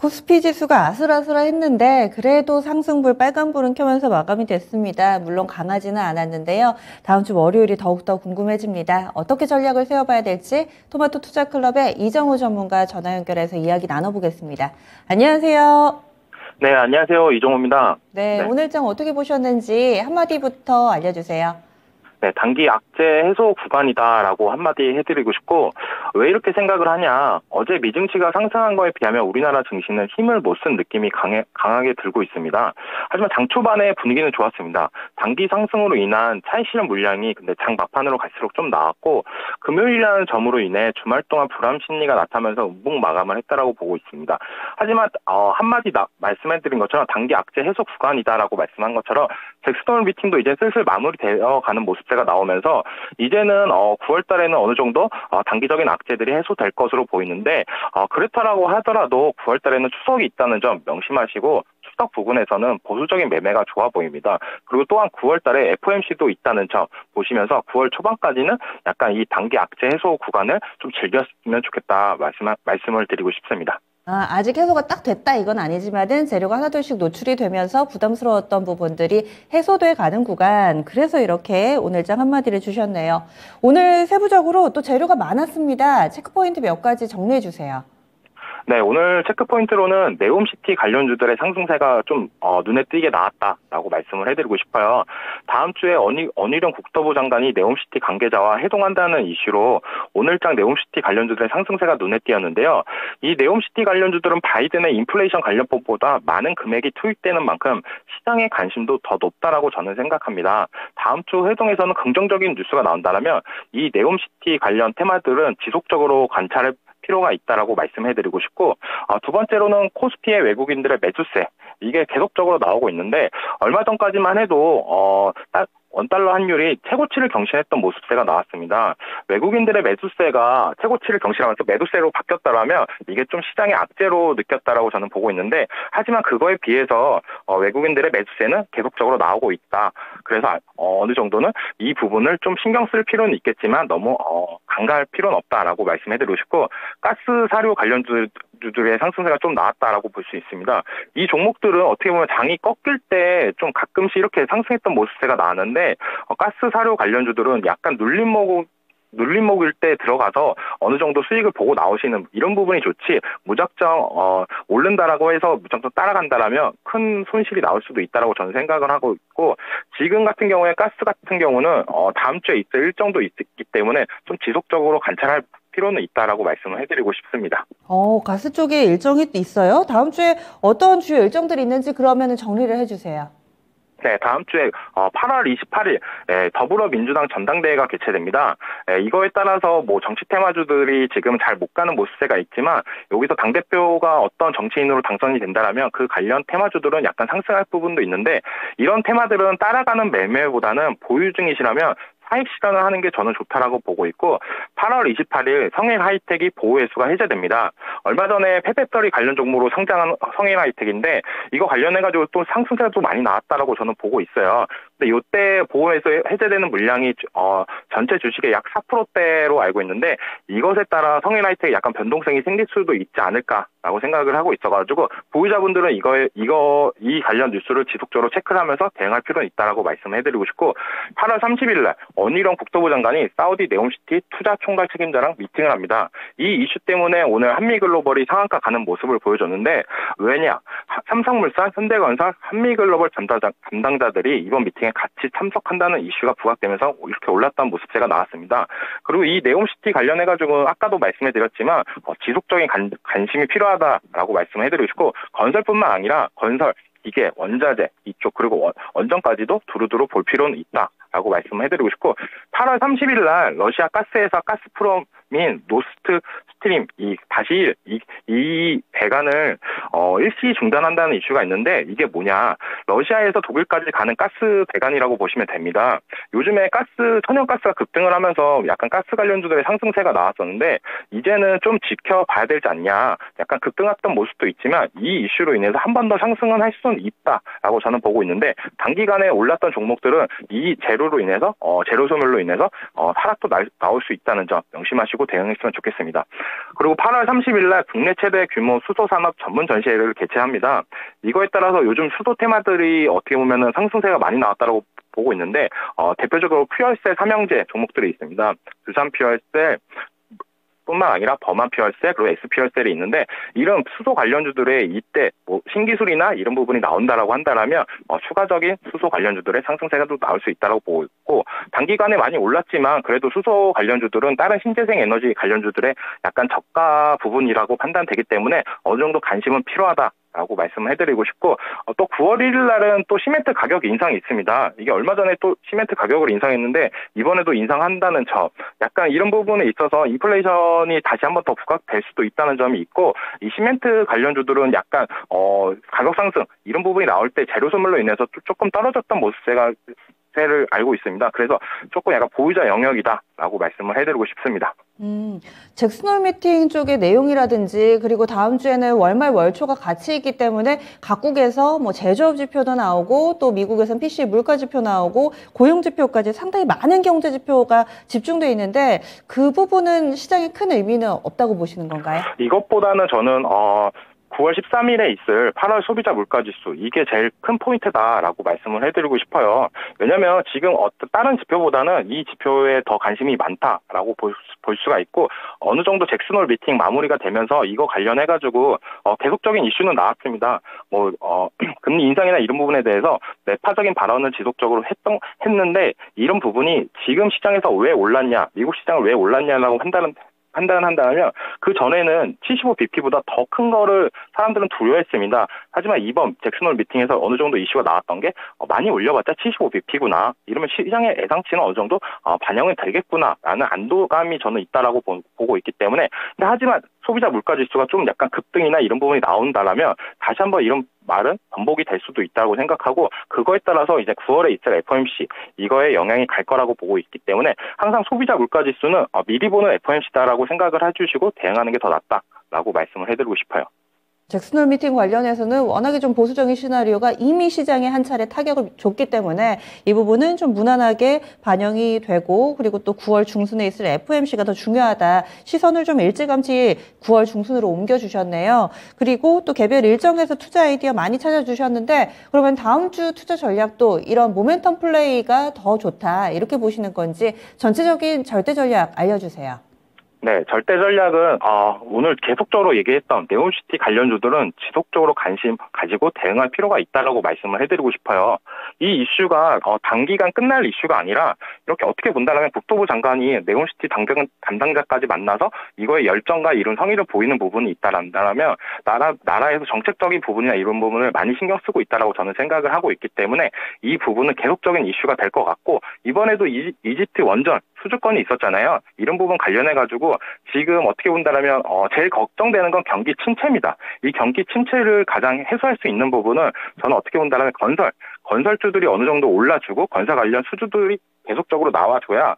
코스피 지수가 아슬아슬했는데 그래도 상승불 빨간불은 켜면서 마감이 됐습니다. 물론 강하지는 않았는데요. 다음 주 월요일이 더욱더 궁금해집니다. 어떻게 전략을 세워봐야 될지 토마토 투자클럽의 이정우 전문가 전화 연결해서 이야기 나눠보겠습니다. 안녕하세요. 네, 안녕하세요. 이종호입니다. 네, 오늘장 어떻게 보셨는지 한마디부터 알려주세요. 네, 단기 악재 해소 구간이다라고 한마디 해드리고 싶고, 왜 이렇게 생각을 하냐. 어제 미증시가 상승한 거에 비하면 우리나라 증시는 힘을 못 쓴 느낌이 강하게 들고 있습니다. 하지만 장 초반에 분위기는 좋았습니다. 단기 상승으로 인한 차익 실현 물량이 근데 장 막판으로 갈수록 좀 나왔고, 금요일이라는 점으로 인해 주말 동안 불안 심리가 나타나면서 음봉 마감을 했다라고 보고 있습니다. 하지만 한마디 말씀해드린 것처럼 단기 악재 해소 구간이다라고 말씀한 것처럼 잭스톤 미팅도 이제 슬슬 마무리되어 가는 모습세가 나오면서 이제는 9월 달에는 어느 정도 단기적인 악재들이 해소될 것으로 보이는데 그렇다라고 하더라도 9월 달에는 추석이 있다는 점 명심하시고 추석 부근에서는 보수적인 매매가 좋아 보입니다. 그리고 또한 9월 달에 FOMC도 있다는 점 보시면서 9월 초반까지는 약간 이 단기 악재 해소 구간을 좀 즐겼으면 좋겠다 말씀을 드리고 싶습니다. 아직 해소가 딱 됐다 이건 아니지만은 재료가 하나둘씩 노출이 되면서 부담스러웠던 부분들이 해소돼 가는 구간, 그래서 이렇게 오늘장 한마디를 주셨네요. 오늘 세부적으로 또 재료가 많았습니다. 체크포인트 몇 가지 정리해 주세요. 네, 오늘 체크포인트로는 네옴시티 관련주들의 상승세가 좀 눈에 띄게 나왔다라고 말씀을 해드리고 싶어요. 다음 주에 원희룡 국토부 장관이 네옴시티 관계자와 회동한다는 이슈로 오늘장 네옴시티 관련주들의 상승세가 눈에 띄었는데요. 이 네옴시티 관련주들은 바이든의 인플레이션 관련법보다 많은 금액이 투입되는 만큼 시장의 관심도 더 높다라고 저는 생각합니다. 다음 주 회동에서는 긍정적인 뉴스가 나온다면 이 네옴시티 관련 테마들은 지속적으로 관찰할 필요가 있다라고 말씀해드리고 싶고, 두 번째로는 코스피의 외국인들의 매수세, 이게 계속적으로 나오고 있는데 얼마 전까지만 해도 원달러 환율이 최고치를 경신했던 모습세가 나왔습니다. 외국인들의 매수세가 최고치를 경신하면서 매도세로 바뀌었다라면 이게 좀 시장의 악재로 느꼈다라고 저는 보고 있는데, 하지만 그거에 비해서 외국인들의 매수세는 계속적으로 나오고 있다. 그래서 어느 정도는 이 부분을 좀 신경 쓸 필요는 있겠지만 너무 간과할 필요는 없다라고 말씀해드리고 싶고, 가스 사료 관련주들의 상승세가 좀 나왔다라고 볼 수 있습니다. 이 종목들은 어떻게 보면 장이 꺾일 때 좀 가끔씩 이렇게 상승했던 모습세가 나왔는데, 가스 사료 관련주들은 약간 눌림목일 때 들어가서 어느 정도 수익을 보고 나오시는 이런 부분이 좋지, 무작정 오른다라고 해서 무작정 따라간다라면 큰 손실이 나올 수도 있다라고 저는 생각을 하고 있고, 지금 같은 경우에 가스 같은 경우는 다음 주에 있을 일정도 있기 때문에 좀 지속적으로 관찰할 필요는 있다라고 말씀을 해드리고 싶습니다. 가스 쪽에 일정이 있어요? 다음 주에 어떤 주요 일정들이 있는지 그러면 정리를 해주세요. 네, 다음 주에 8월 28일 더불어민주당 전당대회가 개최됩니다. 이거에 따라서 뭐 정치 테마주들이 지금 잘 못 가는 모습세가 있지만, 여기서 당대표가 어떤 정치인으로 당선이 된다라면 그 관련 테마주들은 약간 상승할 부분도 있는데, 이런 테마들은 따라가는 매매보다는 보유 중이시라면 차익 실현을 하는 게 저는 좋다라고 보고 있고, 8월 28일 성일 하이텍이 보호회수가 해제됩니다. 얼마 전에 폐배터리 관련 종목으로 상장한 성일 하이텍인데, 이거 관련해가지고 또 상승세가 또 많이 나왔다라고 저는 보고 있어요. 근데 이때 보호회수 해제되는 물량이 전체 주식의 약 4%대로 알고 있는데, 이것에 따라 성일 하이텍이 약간 변동성이 생길 수도 있지 않을까라고 생각을 하고 있어가지고, 보유자분들은 이 관련 뉴스를 지속적으로 체크를 하면서 대응할 필요는 있다라고 말씀해드리고 싶고, 8월 30일 날 원희룡 국토부 장관이 사우디 네옴시티 투자 총괄 책임자랑 미팅을 합니다. 이 이슈 때문에 오늘 한미글로벌이 상한가 가는 모습을 보여줬는데, 왜냐? 삼성물산, 현대건설, 한미글로벌 담당자들이 이번 미팅에 같이 참석한다는 이슈가 부각되면서 이렇게 올랐던 모습세가 나왔습니다. 그리고 이 네옴시티 관련해가지고 아까도 말씀해드렸지만 지속적인 관심이 필요하다라고 말씀해드리고 싶고, 건설뿐만 아니라 건설, 기계, 원자재 이쪽 그리고 원전까지도 두루두루 볼 필요는 있다라고 말씀해드리고 싶고, 8월 30일 날 러시아 가스회사 가스프롬인 노스트스트림 이 배관을 일시 중단한다는 이슈가 있는데, 이게 뭐냐, 러시아에서 독일까지 가는 가스 배관이라고 보시면 됩니다. 요즘에 천연가스가 급등을 하면서 약간 가스 관련주들의 상승세가 나왔었는데, 이제는 좀 지켜봐야 되지 않냐, 약간 급등했던 모습도 있지만 이 이슈로 인해서 한 번 더 상승은 할 수는 있다라고 저는 보고 있는데, 단기간에 올랐던 종목들은 이 재료로 인해서 재료 소멸로 인해서 하락도 나올 수 있다는 점 명심하시고 대응했으면 좋겠습니다. 그리고 8월 30일 날 국내 최대 규모 수소산업 전문 전시회를 개최합니다. 이거에 따라서 요즘 수소 테마들이 어떻게 보면은 상승세가 많이 나왔다고 보고 있는데, 대표적으로 퓨얼셀 삼형제 종목들이 있습니다. 두산 퓨얼셀, 뿐만 아니라 범한 퓨얼셀 그리고 엑스 퓨얼셀이 있는데, 이런 수소 관련주들의 이때 뭐 신기술이나 이런 부분이 나온다라고 한다면 추가적인 수소 관련주들의 상승세가 또 나올 수 있다고 보고 있고, 단기간에 많이 올랐지만 그래도 수소 관련주들은 다른 신재생 에너지 관련주들의 약간 저가 부분이라고 판단되기 때문에 어느 정도 관심은 필요하다라고 말씀을 해드리고 싶고, 또 9월 1일 날은 또 시멘트 가격 인상이 있습니다. 이게 얼마 전에 또 시멘트 가격을 인상했는데 이번에도 인상한다는 점, 약간 이런 부분에 있어서 인플레이션이 다시 한번 더 부각될 수도 있다는 점이 있고, 이 시멘트 관련주들은 약간 가격 상승 이런 부분이 나올 때 재료 소멸로 인해서 조금 떨어졌던 모습세가 를 알고 있습니다. 그래서 조금 약간 보유자 영역이다라고 말씀을 해드리고 싶습니다. 잭슨홀 미팅 쪽의 내용이라든지, 그리고 다음 주에는 월말 월초가 같이 있기 때문에 각국에서 뭐 제조업 지표도 나오고, 또 미국에서는 PCE 물가 지표 나오고, 고용 지표까지 상당히 많은 경제 지표가 집중돼 있는데, 그 부분은 시장에 큰 의미는 없다고 보시는 건가요? 이것보다는 저는 9월 13일에 있을 8월 소비자 물가지수, 이게 제일 큰 포인트다라고 말씀을 해드리고 싶어요. 왜냐면 지금 다른 지표보다는 이 지표에 더 관심이 많다라고 볼 수가 있고, 어느 정도 잭슨홀 미팅 마무리가 되면서 이거 관련해가지고 계속적인 이슈는 나왔습니다. 금리 인상이나 이런 부분에 대해서 매파적인 발언을 지속적으로 했는데, 이런 부분이 지금 시장에서 왜 올랐냐, 미국 시장을 왜 올랐냐라고 판단한다면 그 전에는 75bp보다 더 큰 거를 사람들은 두려워했습니다. 하지만 이번 잭슨홀 미팅에서 어느 정도 이슈가 나왔던 게 많이 올려봤자 75bp구나, 이러면 시장의 예상치는 어느 정도 반영이 되겠구나라는 안도감이 저는 있다라고 보고 있기 때문에, 근데 하지만 소비자 물가지수가 좀 약간 급등이나 이런 부분이 나온다라면 다시 한번 이런 말은 번복이 될 수도 있다고 생각하고, 그거에 따라서 이제 9월에 있을 FOMC 이거에 영향이 갈 거라고 보고 있기 때문에, 항상 소비자 물가지수는 미리 보는 FOMC다라고 생각을 해주시고 대응하는 게 더 낫다라고 말씀을 해드리고 싶어요. 잭슨홀 미팅 관련해서는 워낙에 좀 보수적인 시나리오가 이미 시장에 한 차례 타격을 줬기 때문에 이 부분은 좀 무난하게 반영이 되고, 그리고 또 9월 중순에 있을 FOMC가 더 중요하다, 시선을 좀 일찌감치 9월 중순으로 옮겨주셨네요. 그리고 또 개별 일정에서 투자 아이디어 많이 찾아주셨는데, 그러면 다음 주 투자 전략도 이런 모멘텀 플레이가 더 좋다, 이렇게 보시는 건지 전체적인 절대 전략 알려주세요. 네, 절대 전략은 오늘 계속적으로 얘기했던 네옴시티 관련주들은 지속적으로 관심 가지고 대응할 필요가 있다라고 말씀을 해드리고 싶어요. 이 이슈가 단기간 끝날 이슈가 아니라, 이렇게 어떻게 본다면 국토부 장관이 네옴시티 담당자까지 만나서 이거에 열정과 이런 성의를 보이는 부분이 있다라면, 나라에서 정책적인 부분이나 이런 부분을 많이 신경 쓰고 있다라고 저는 생각을 하고 있기 때문에 이 부분은 계속적인 이슈가 될 것 같고, 이번에도 이집트 원전 수주권이 있었잖아요. 이런 부분 관련해가지고 지금 어떻게 본다면 제일 걱정되는 건 경기 침체입니다. 이 경기 침체를 가장 해소할 수 있는 부분은 저는 어떻게 본다면 건설주들이 어느 정도 올라주고 건설 관련 수주들이 계속적으로 나와줘야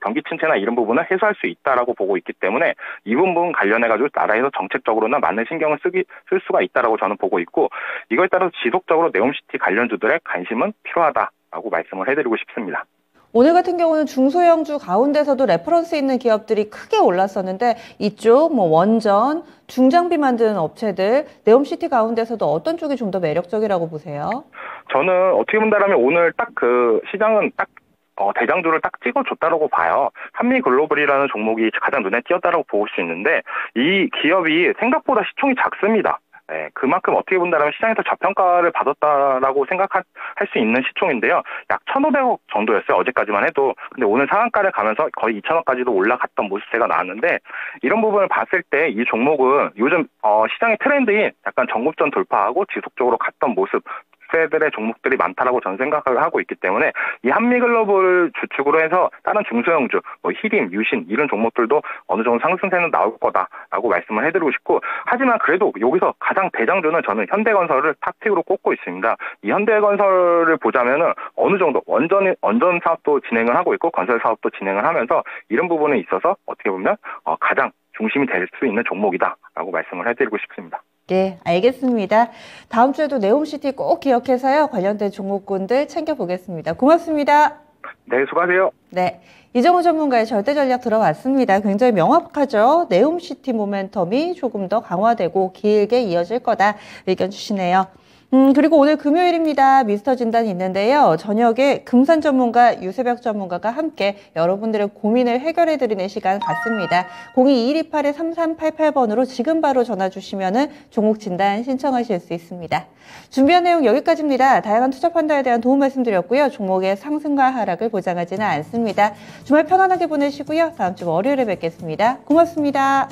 경기 침체나 이런 부분을 해소할 수 있다라고 보고 있기 때문에, 이 부분 관련해가지고 나라에서 정책적으로나 많은 신경을 쓸 수가 있다라고 저는 보고 있고, 이거에 따라서 지속적으로 네옴시티 관련주들의 관심은 필요하다라고 말씀을 해드리고 싶습니다. 오늘 같은 경우는 중소형주 가운데서도 레퍼런스 있는 기업들이 크게 올랐었는데, 이쪽 뭐 원전, 중장비 만드는 업체들, 네옴시티 가운데서도 어떤 쪽이 좀 더 매력적이라고 보세요? 저는 어떻게 본다면 오늘 딱 그 시장은 딱 대장주를 딱 찍어줬다라고 봐요. 한미글로벌이라는 종목이 가장 눈에 띄었다라고 볼 수 있는데, 이 기업이 생각보다 시총이 작습니다. 네, 그만큼 어떻게 본다면 시장에서 저평가를 받았다라고 생각할 수 있는 시총인데요. 약 1,500억 정도였어요, 어제까지만 해도. 근데 오늘 상한가를 가면서 거의 2,000억까지도 올라갔던 모습세가 나왔는데, 이런 부분을 봤을 때 이 종목은 요즘 시장의 트렌드인 약간 정급전 돌파하고 지속적으로 갔던 모습, 세들의 종목들이 많다라고 저는 생각을 하고 있기 때문에, 이 한미글로벌 주축으로 해서 다른 중소형주, 히림, 유신 이런 종목들도 어느 정도 상승세는 나올 거다라고 말씀을 해드리고 싶고, 하지만 그래도 여기서 가장 대장주는 저는 현대건설을 탑픽으로 꼽고 있습니다. 이 현대건설을 보자면은 어느 정도 원전 사업도 진행을 하고 있고 건설 사업도 진행을 하면서, 이런 부분에 있어서 어떻게 보면 가장 중심이 될 수 있는 종목이다라고 말씀을 해드리고 싶습니다. 네, 알겠습니다. 다음 주에도 네옴시티 꼭 기억해서요, 관련된 종목군들 챙겨보겠습니다. 고맙습니다. 네, 수고하세요. 네. 이정우 전문가의 절대 전략 들어봤습니다. 굉장히 명확하죠. 네옴시티 모멘텀이 조금 더 강화되고 길게 이어질 거다 의견 주시네요. 그리고 오늘 금요일입니다. 미스터 진단이 있는데요. 저녁에 금산 전문가, 유세벽 전문가가 함께 여러분들의 고민을 해결해드리는 시간 갖습니다. 02-2128-3388번으로 지금 바로 전화 주시면은 종목 진단 신청하실 수 있습니다. 준비한 내용 여기까지입니다. 다양한 투자 판단에 대한 도움 말씀드렸고요. 종목의 상승과 하락을 보장하지는 않습니다. 주말 편안하게 보내시고요. 다음 주 월요일에 뵙겠습니다. 고맙습니다.